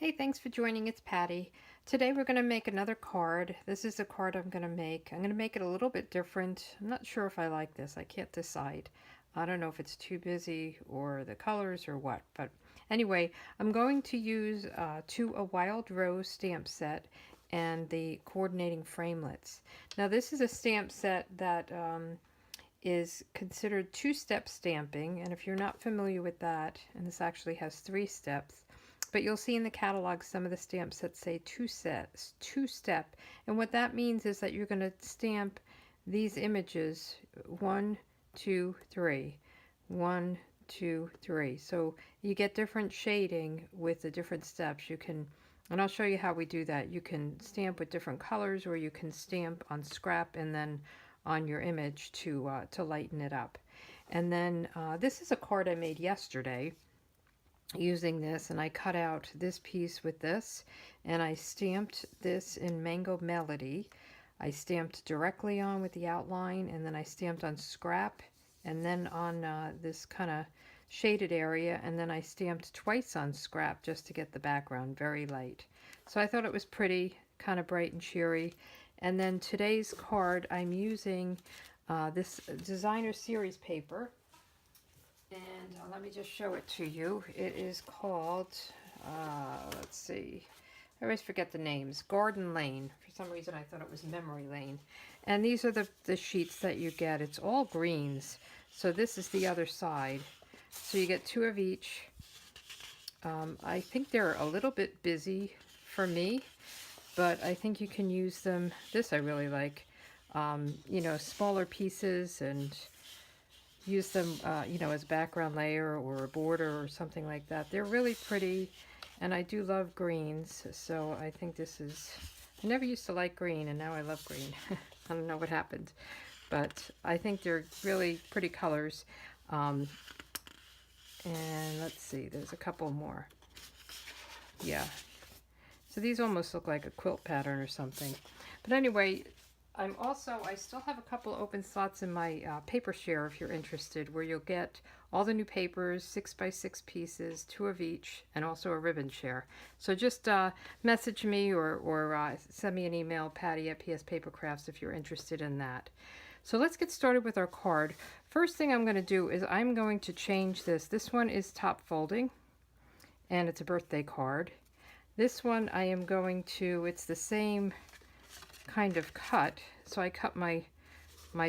Hey, thanks for joining. It's Patty. Today we're going to make another card. This is a card I'm going to make. I'm going to make it a little bit different. I'm not sure if I like this. I can't decide. I don't know if it's too busy or the colors or what. But anyway, I'm going to use a Wild Rose stamp set and the coordinating framelits. Now this is a stamp set that is considered two-step stamping. And if you're not familiar with that, and this actually has 3 steps, but you'll see in the catalog some of the stamps that say two-step. And what that means is that you're going to stamp these images 1, 2, 3, 1, 2, 3. So you get different shading with the different steps. You can, and I'll show you how we do that. You can stamp with different colors, or you can stamp on scrap and then on your image to lighten it up. And then this is a card I made yesterday using this, and I cut out this piece with this, and I stamped this in Mango Melody. I stamped directly on with the outline, and then I stamped on scrap, and then on this kind of shaded area, and then I stamped twice on scrap just to get the background very light. So I thought it was pretty, kind of bright and cheery. And then today's card, I'm using this designer series paper. And let me just show it to you. It is called, let's see, I always forget the names. Garden Lane. For some reason I thought it was Memory Lane. And these are the sheets that you get. It's all greens. So this is the other side. So you get 2 of each. I think they're a little bit busy for me, but I think you can use them. This I really like. You know, smaller pieces, and use them, you know, as a background layer or a border or something like that. They're really pretty, and I do love greens, so I think this is, I never used to like green, and now I love green. I don't know what happened, but I think they're really pretty colors. And let's see, there's a couple more. Yeah. So these almost look like a quilt pattern or something. But anyway, I still have a couple open slots in my paper share if you're interested, where you'll get all the new papers, 6x6 pieces, 2 of each, and also a ribbon share. So just message me or send me an email, patty@pspapercrafts, if you're interested in that. So let's get started with our card. First thing I'm going to do is I'm going to change this. This one is top folding, and it's a birthday card. This one I am going to, it's the same kind of cut. So I cut my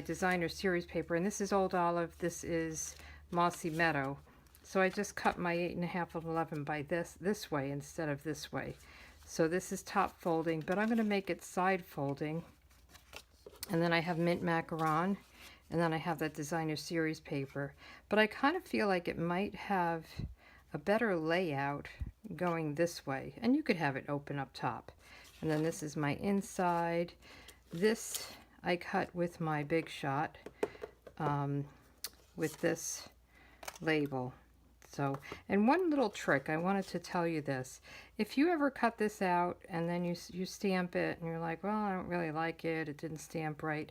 designer series paper, and this is Old Olive, this is Mossy Meadow. So I just cut my 8.5 of 11 by this way instead of this way. So this is top folding, but I'm going to make it side folding. And then I have mint macaron, and then I have that designer series paper. But I kind of feel like it might have a better layout going this way, and you could have it open up top. And then this is my inside. This I cut with my Big Shot with this label. So, and one little trick, I wanted to tell you this. If you ever cut this out and then you stamp it and you're like, well, I don't really like it, it didn't stamp right,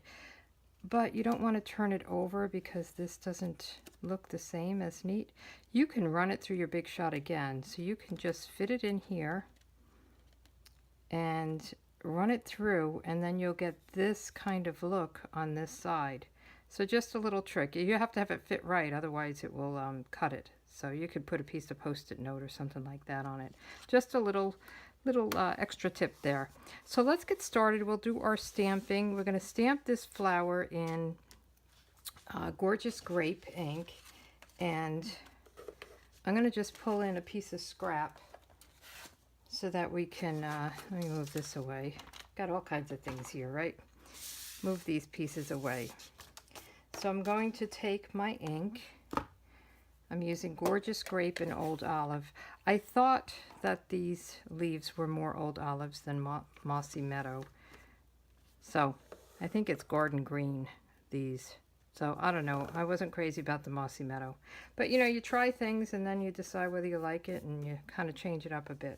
but you don't want to turn it over because this doesn't look the same as neat, you can run it through your Big Shot again. So you can just fit it in here and run it through, and then you'll get this kind of look on this side. So just a little trick. You have to have it fit right, otherwise it will cut it. So you could put a piece of Post-it note or something like that on it. Just a little extra tip there. So let's get started. We'll do our stamping. We're going to stamp this flower in Gorgeous Grape ink, and I'm going to just pull in a piece of scrap so that we can, let me move this away. Got all kinds of things here, right? Move these pieces away. So I'm going to take my ink. I'm using Gorgeous Grape and Old Olive. I thought that these leaves were more Old Olives than Mossy Meadow. So I think it's Garden Green, these. So I don't know. I wasn't crazy about the Mossy Meadow. But you know, you try things and then you decide whether you like it, and you kind of change it up a bit.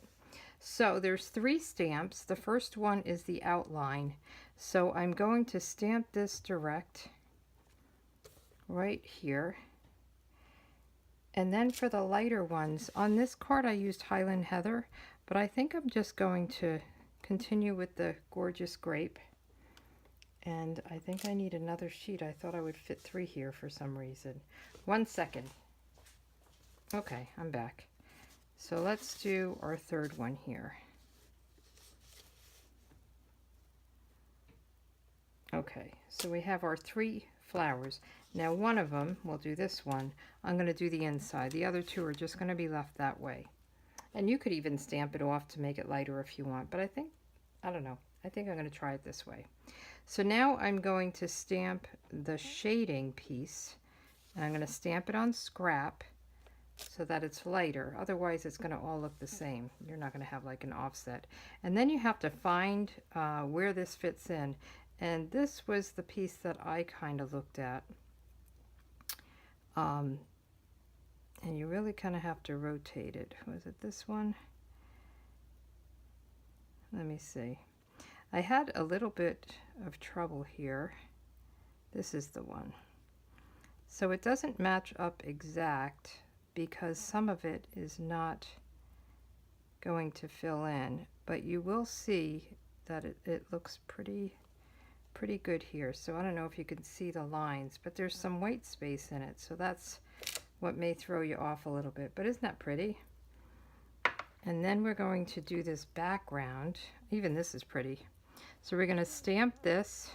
So there's 3 stamps. The first one is the outline. So I'm going to stamp this direct right here. And then for the lighter ones, on this card I used Highland Heather, But I think I'm just going to continue with the gorgeous grape. And I think I need another sheet. I thought I would fit 3 here for some reason. 1 second. Okay, I'm back. So let's do our third one here. Okay, so we have our 3 flowers. Now one of them, we'll do this one, I'm going to do the inside. The other 2 are just going to be left that way. And you could even stamp it off to make it lighter if you want, but I don't know, I think I'm going to try it this way. So now I'm going to stamp the shading piece, and I'm going to stamp it on scrap so that it's lighter. Otherwise it's going to all look the same. You're not going to have like an offset. And then you have to find where this fits in. And this was the piece that I kind of looked at. And you really kind of have to rotate it. Was it this one? Let me see. I had a little bit of trouble here. This is the one. So it doesn't match up exact because some of it is not going to fill in. But you will see that it looks pretty good here. So I don't know if you can see the lines, but there's some white space in it, so that's what may throw you off a little bit. But isn't that pretty? And then we're going to do this background. Even this is pretty. So we're going to stamp this,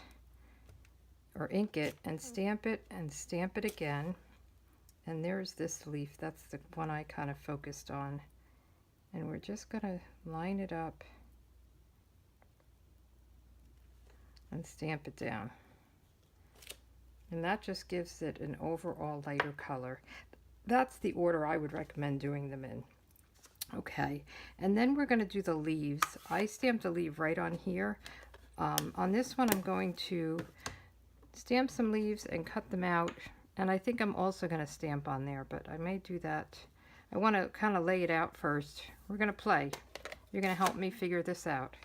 or ink it and stamp it again. And there's this leaf. That's the one I kind of focused on. And we're just going to line it up and stamp it down. And that just gives it an overall lighter color. That's the order I would recommend doing them in. Okay, and then we're going to do the leaves. I stamped a leaf right on here. On this one I'm going to stamp some leaves and cut them out, and I think I'm also going to stamp on there, but I may do that. I want to kind of lay it out first. We're going to play. You're going to help me figure this out.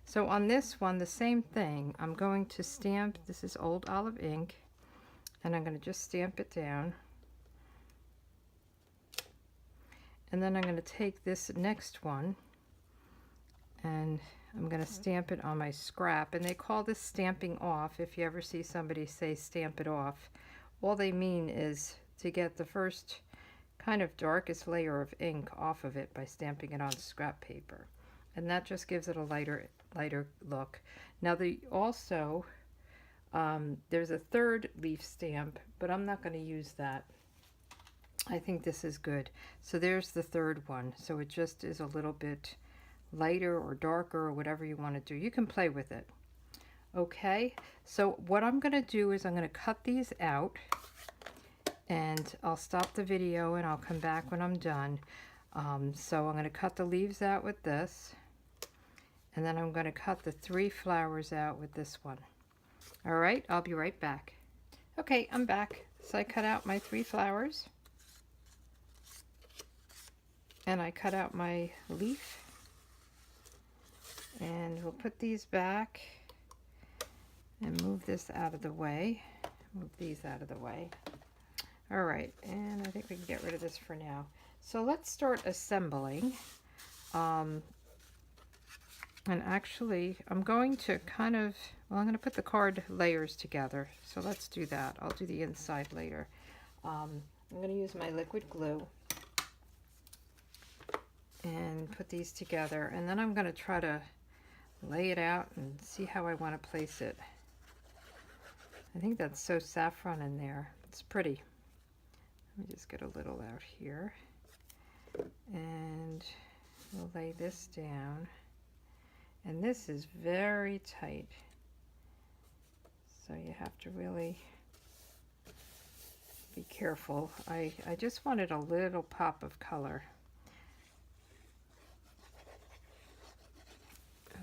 So on this one, the same thing. I'm going to stamp, this is Old Olive ink, and I'm going to just stamp it down. And then I'm going to take this next one, and I'm going to stamp it on my scrap. And they call this stamping off. If you ever see somebody say stamp it off, all they mean is to get the first kind of darkest layer of ink off of it by stamping it on scrap paper. And that just gives it a lighter look. Now there's a third leaf stamp, but I'm not going to use that. I think this is good. So there's the third one. So it just is a little bit lighter or darker or whatever you want to do. You can play with it. Okay, so what I'm going to do is I'm going to cut these out, and I'll stop the video and I'll come back when I'm done. So I'm going to cut the leaves out with this. And then I'm going to cut the 3 flowers out with this one. All right, I'll be right back. Okay, I'm back. So I cut out my 3 flowers. And I cut out my leaf. And we'll put these back and move this out of the way. Move these out of the way. All right, and I think we can get rid of this for now. So let's start assembling. And actually, I'm going to I'm going to put the card layers together. So let's do that. I'll do the inside later. I'm going to use my liquid glue and put these together. And then I'm going to try to lay it out and see how I want to place it. I think that's so saffron in there. It's pretty. Let me just get a little out here. And we'll lay this down. And this is very tight, so you have to really be careful. I just wanted a little pop of color.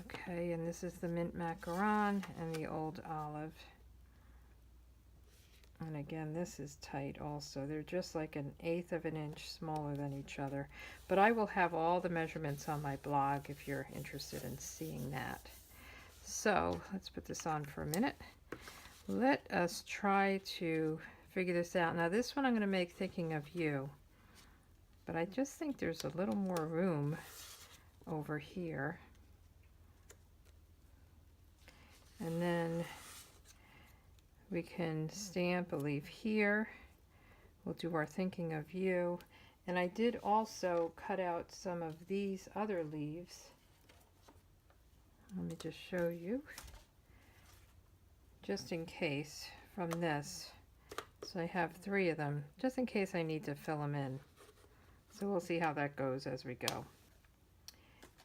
Okay, and this is the mint macaron and the old olive. And again, this is tight also. They're just like 1/8 of an inch smaller than each other. But I will have all the measurements on my blog if you're interested in seeing that. So let's put this on for a minute. Let us try to figure this out. Now this one I'm going to make thinking of you. But I just think there's a little more room over here. And then we can stamp a leaf here. We'll do our thinking of you. And I did also cut out some of these other leaves. Let me just show you, just in case, from this. So I have 3 of them, just in case I need to fill them in. So we'll see how that goes as we go.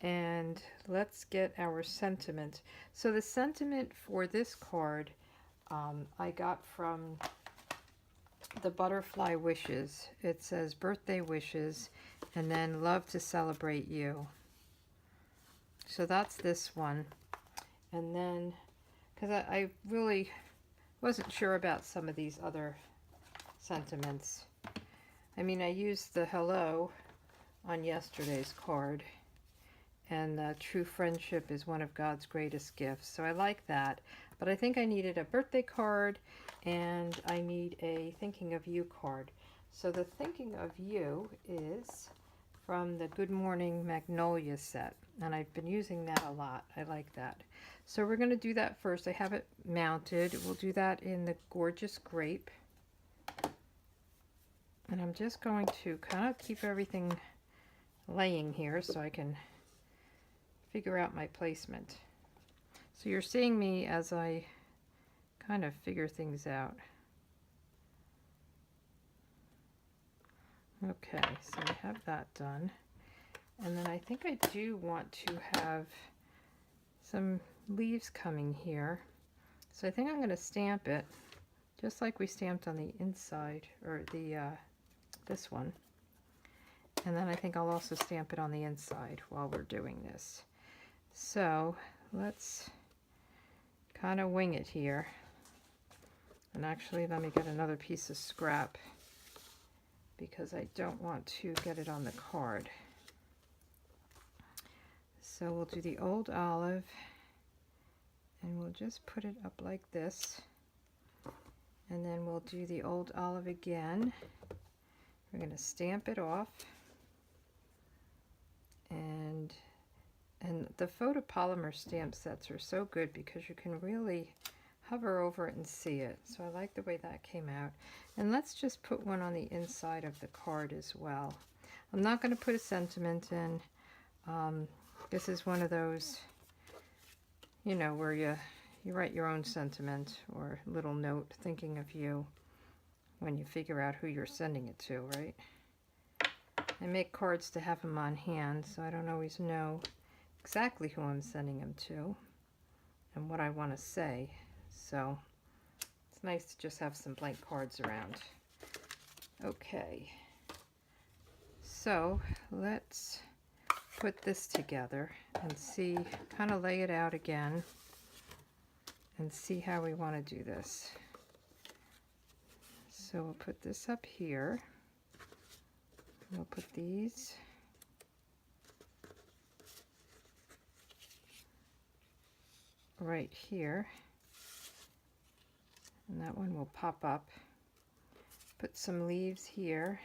And let's get our sentiment. So the sentiment for this card I got from the Butterfly Wishes. It says birthday wishes and then love to celebrate you. So that's this one. And then, because I really wasn't sure about some of these other sentiments. I mean, I used the hello on yesterday's card, and true friendship is one of God's greatest gifts. So I like that, but I think I needed a birthday card and I need a thinking of you card. So the thinking of you is from the Good Morning Magnolia set, and I've been using that a lot. I like that. So we're going to do that first. I have it mounted. We'll do that in the Gorgeous Grape. And I'm just going to kind of keep everything laying here so I can figure out my placement. So you're seeing me as I kind of figure things out. Okay, so we have that done. And then I think I do want to have some leaves coming here. So I think I'm going to stamp it just like we stamped on the inside, or the this one. And then I think I'll also stamp it on the inside while we're doing this. So let's kind of wing it here. And actually, let me get another piece of scrap because I don't want to get it on the card. So we'll do the Old Olive and we'll just put it up like this. And then we'll do the Old Olive again. We're going to stamp it off. And the photopolymer stamp sets are so good because you can really hover over it and see it. So I like the way that came out. And let's just put one on the inside of the card as well. I'm not going to put a sentiment in. This is one of those, you know, where you write your own sentiment or little note thinking of you when you figure out who you're sending it to, right? I make cards to have them on hand, so I don't always know exactly who I'm sending them to and what I want to say. So it's nice to just have some blank cards around. Okay, so let's put this together and see, kind of lay it out again and see how we want to do this. So we'll put this up here. We'll put these right here. And that one will pop up. Put some leaves here.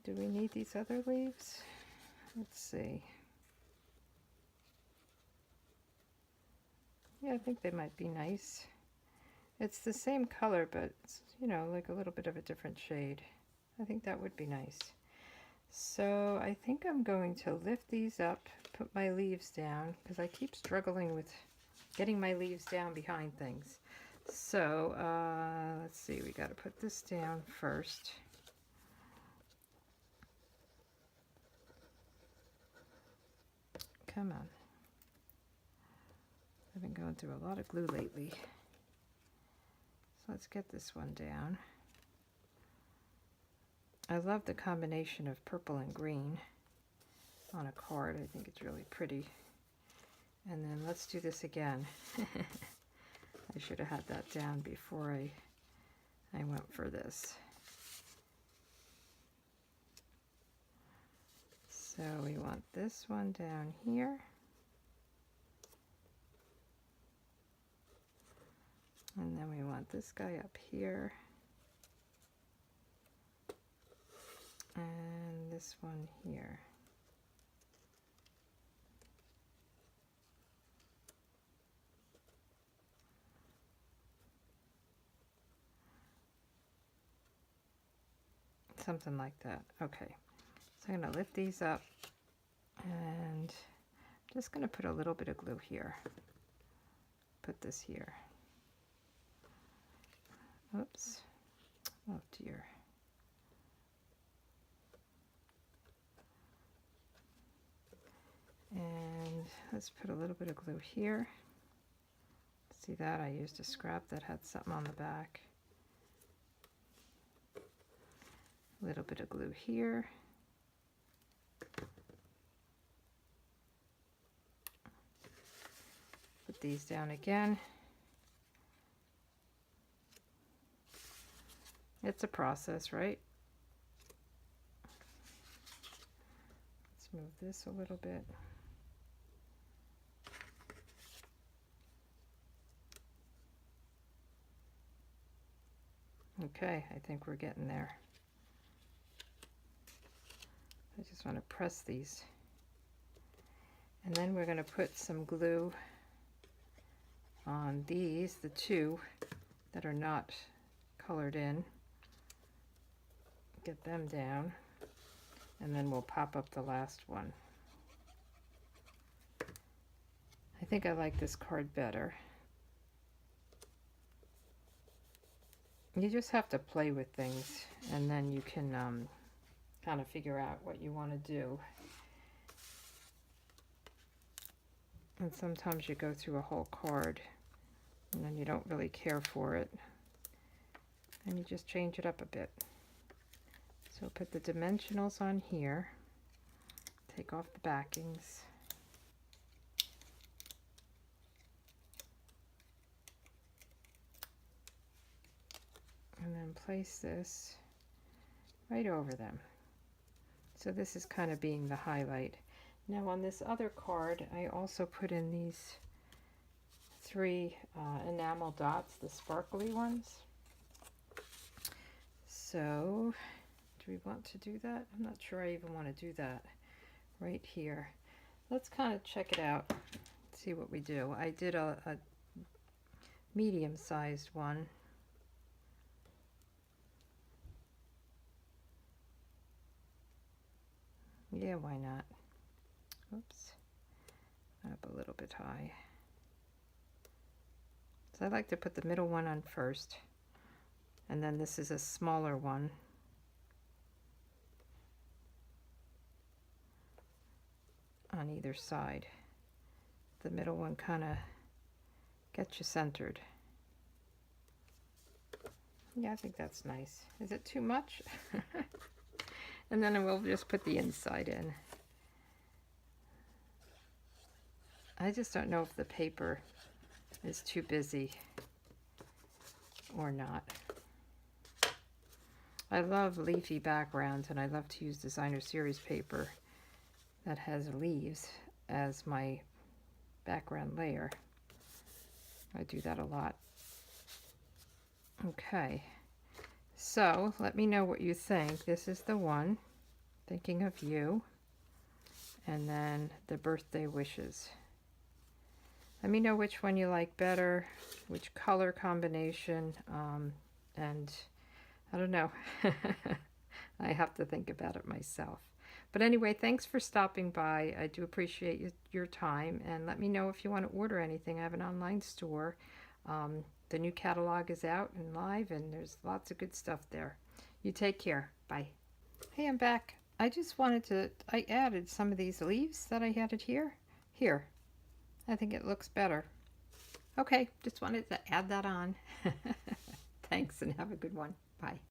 Do we need these other leaves? Let's see. Yeah, I think they might be nice. It's the same color, but it's, you know, like a little bit of a different shade. I think that would be nice. So I think I'm going to lift these up, put my leaves down, because I keep struggling with getting my leaves down behind things. So let's see, we got to put this down first. Come on. I've been going through a lot of glue lately. So let's get this one down. I love the combination of purple and green on a card. I think it's really pretty. And then let's do this again. I should have had that down before I went for this. So we want this one down here. And then we want this guy up here. this one here. Something like that. Okay, so I'm going to lift these up, and I'm just going to put a little bit of glue here. Put this here. Oops. Oh dear. And let's put a little bit of glue here. See that? I used a scrap that had something on the back. A little bit of glue here. Put these down again. It's a process, right? Let's move this a little bit. Okay, I think we're getting there. I just want to press these. And then we're going to put some glue on these, the two that are not colored in. Get them down, and then we'll pop up the last one. I think I like this card better. You just have to play with things, and then you can kind of figure out what you want to do. And sometimes you go through a whole card, and then you don't really care for it, and you just change it up a bit. So put the dimensionals on here, take off the backings, and then place this right over them. So this is kind of being the highlight. Now on this other card, I also put in these 3 enamel dots, the sparkly ones. So do we want to do that? I'm not sure I even want to do that right here. Let's kind of check it out, see what we do. I did a medium-sized one. Yeah, why not? Oops, up a little bit high. So I like to put the middle one on first, and then this is a smaller one. On either side. The middle one kind of gets you centered. Yeah, I think that's nice. Is it too much? And then we'll just put the inside in. I just don't know if the paper is too busy or not. I love leafy backgrounds, and I love to use designer series paper that has leaves as my background layer. I do that a lot. Okay, so let me know what you think. This is the one, Thinking of You, and then the birthday wishes. Let me know which one you like better, which color combination, and I don't know. I have to think about it myself. But anyway, thanks for stopping by. I do appreciate your time, and let me know if you want to order anything. I have an online store. The new catalog is out and live, and there's lots of good stuff there. You take care. Bye. Hey, I'm back. I just wanted to, I added some of these leaves that I had it here. Here. I think it looks better. Okay, just wanted to add that on. Thanks, and have a good one. Bye.